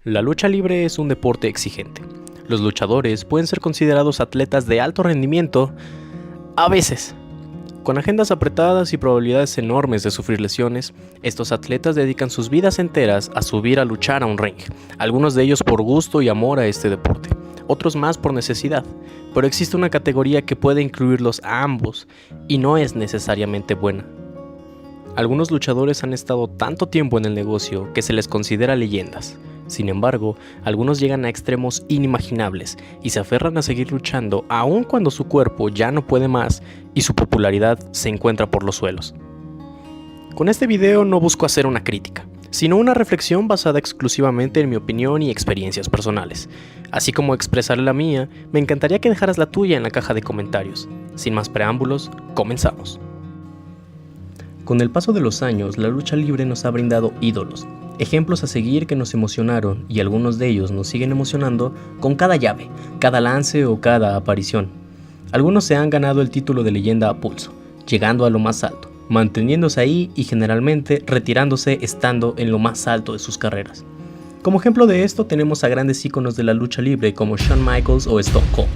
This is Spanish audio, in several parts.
La lucha libre es un deporte exigente. Los luchadores pueden ser considerados atletas de alto rendimiento, a veces. Con agendas apretadas y probabilidades enormes de sufrir lesiones, estos atletas dedican sus vidas enteras a subir a luchar a un ring, algunos de ellos por gusto y amor a este deporte, otros más por necesidad, pero existe una categoría que puede incluirlos a ambos y no es necesariamente buena. Algunos luchadores han estado tanto tiempo en el negocio que se les considera leyendas. Sin embargo, algunos llegan a extremos inimaginables y se aferran a seguir luchando aun cuando su cuerpo ya no puede más y su popularidad se encuentra por los suelos. Con este video no busco hacer una crítica, sino una reflexión basada exclusivamente en mi opinión y experiencias personales. Así como expresar la mía, me encantaría que dejaras la tuya en la caja de comentarios. Sin más preámbulos, comenzamos. Con el paso de los años, la lucha libre nos ha brindado ídolos, ejemplos a seguir que nos emocionaron y algunos de ellos nos siguen emocionando con cada llave, cada lance o cada aparición. Algunos se han ganado el título de leyenda a pulso, llegando a lo más alto, manteniéndose ahí y generalmente retirándose estando en lo más alto de sus carreras. Como ejemplo de esto tenemos a grandes íconos de la lucha libre como Shawn Michaels o Stone Cold,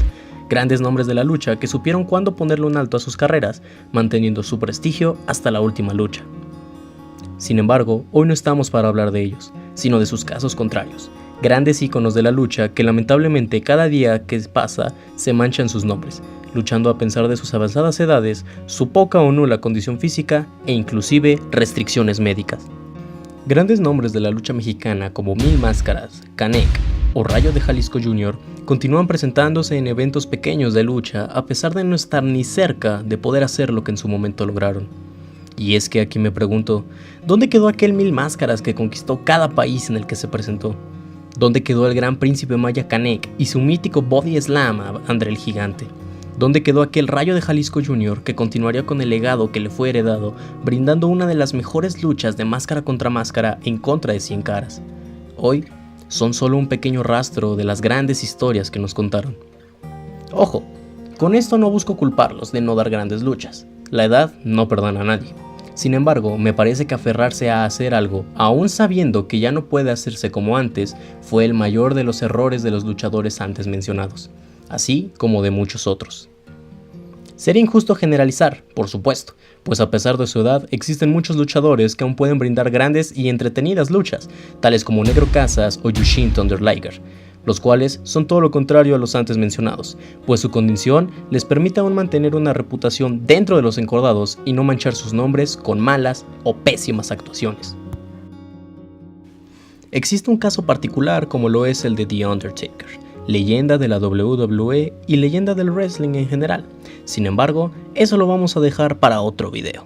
grandes nombres de la lucha que supieron cuándo ponerle un alto a sus carreras, manteniendo su prestigio hasta la última lucha. Sin embargo, hoy no estamos para hablar de ellos, sino de sus casos contrarios, grandes íconos de la lucha que lamentablemente cada día que pasa se manchan sus nombres, luchando a pesar de sus avanzadas edades, su poca o nula condición física e inclusive restricciones médicas. Grandes nombres de la lucha mexicana como Mil Máscaras, Canek o Rayo de Jalisco Jr. continúan presentándose en eventos pequeños de lucha a pesar de no estar ni cerca de poder hacer lo que en su momento lograron. Y es que aquí me pregunto, ¿dónde quedó aquel Mil Máscaras que conquistó cada país en el que se presentó? ¿Dónde quedó el gran príncipe maya Canek y su mítico Body Slam a André el Gigante? ¿Dónde quedó aquel Rayo de Jalisco Jr. que continuaría con el legado que le fue heredado, brindando una de las mejores luchas de máscara contra máscara en contra de Cien Caras? Hoy son solo un pequeño rastro de las grandes historias que nos contaron. Ojo, con esto no busco culparlos de no dar grandes luchas. La edad no perdona a nadie. Sin embargo, me parece que aferrarse a hacer algo, aún sabiendo que ya no puede hacerse como antes, fue el mayor de los errores de los luchadores antes mencionados, así como de muchos otros. Sería injusto generalizar, por supuesto, pues a pesar de su edad, existen muchos luchadores que aún pueden brindar grandes y entretenidas luchas, tales como Negro Casas o Jushin Thunder Liger, los cuales son todo lo contrario a los antes mencionados, pues su condición les permite aún mantener una reputación dentro de los encordados y no manchar sus nombres con malas o pésimas actuaciones. Existe un caso particular como lo es el de The Undertaker, leyenda de la WWE y leyenda del wrestling en general. Sin embargo, eso lo vamos a dejar para otro video.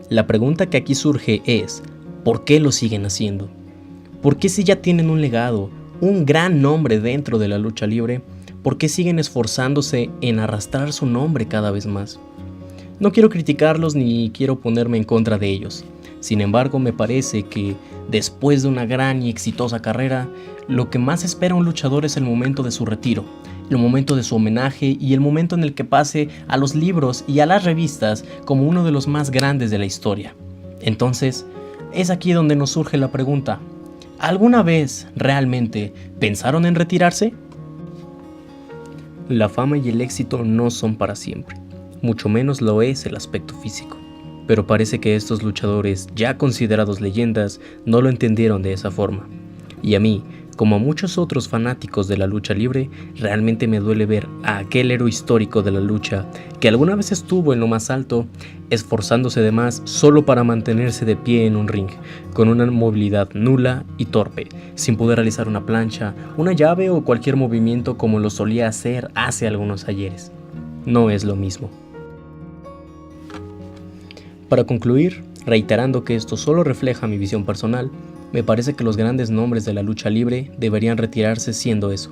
La pregunta que aquí surge es, ¿por qué lo siguen haciendo? ¿Por qué si ya tienen un legado, un gran nombre dentro de la lucha libre, por qué siguen esforzándose en arrastrar su nombre cada vez más? No quiero criticarlos ni quiero ponerme en contra de ellos. Sin embargo, me parece que después de una gran y exitosa carrera, lo que más espera un luchador es el momento de su retiro, el momento de su homenaje y el momento en el que pase a los libros y a las revistas como uno de los más grandes de la historia. Entonces, es aquí donde nos surge la pregunta: ¿alguna vez realmente pensaron en retirarse? La fama y el éxito no son para siempre, mucho menos lo es el aspecto físico. Pero parece que estos luchadores, ya considerados leyendas, no lo entendieron de esa forma. Y a mí, como a muchos otros fanáticos de la lucha libre, realmente me duele ver a aquel héroe histórico de la lucha, que alguna vez estuvo en lo más alto, esforzándose de más solo para mantenerse de pie en un ring, con una movilidad nula y torpe, sin poder realizar una plancha, una llave o cualquier movimiento como lo solía hacer hace algunos ayeres. No es lo mismo. Para concluir, reiterando que esto solo refleja mi visión personal, me parece que los grandes nombres de la lucha libre deberían retirarse siendo eso,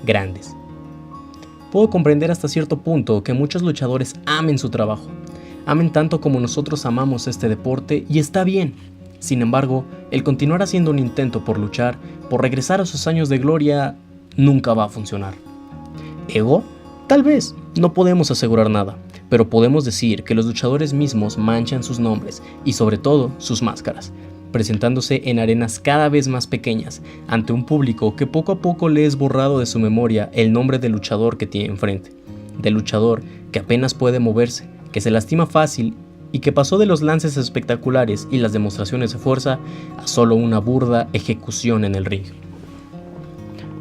grandes. Puedo comprender hasta cierto punto que muchos luchadores amen su trabajo, amen tanto como nosotros amamos este deporte y está bien. Sin embargo, el continuar haciendo un intento por luchar, por regresar a sus años de gloria, nunca va a funcionar. ¿Ego? Tal vez, no podemos asegurar nada, pero podemos decir que los luchadores mismos manchan sus nombres y sobre todo sus máscaras, presentándose en arenas cada vez más pequeñas, ante un público que poco a poco le es borrado de su memoria el nombre del luchador que tiene enfrente, del luchador que apenas puede moverse, que se lastima fácil y que pasó de los lances espectaculares y las demostraciones de fuerza a solo una burda ejecución en el ring.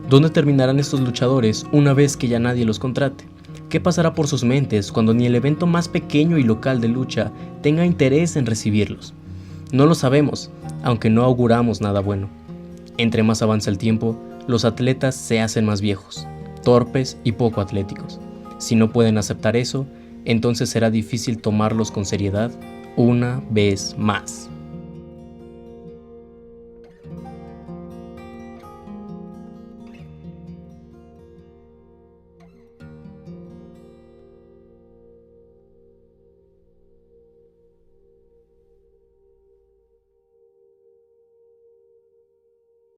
¿Dónde terminarán estos luchadores una vez que ya nadie los contrate? ¿Qué pasará por sus mentes cuando ni el evento más pequeño y local de lucha tenga interés en recibirlos? No lo sabemos, aunque no auguramos nada bueno. Entre más avanza el tiempo, los atletas se hacen más viejos, torpes y poco atléticos. Si no pueden aceptar eso, entonces será difícil tomarlos con seriedad una vez más.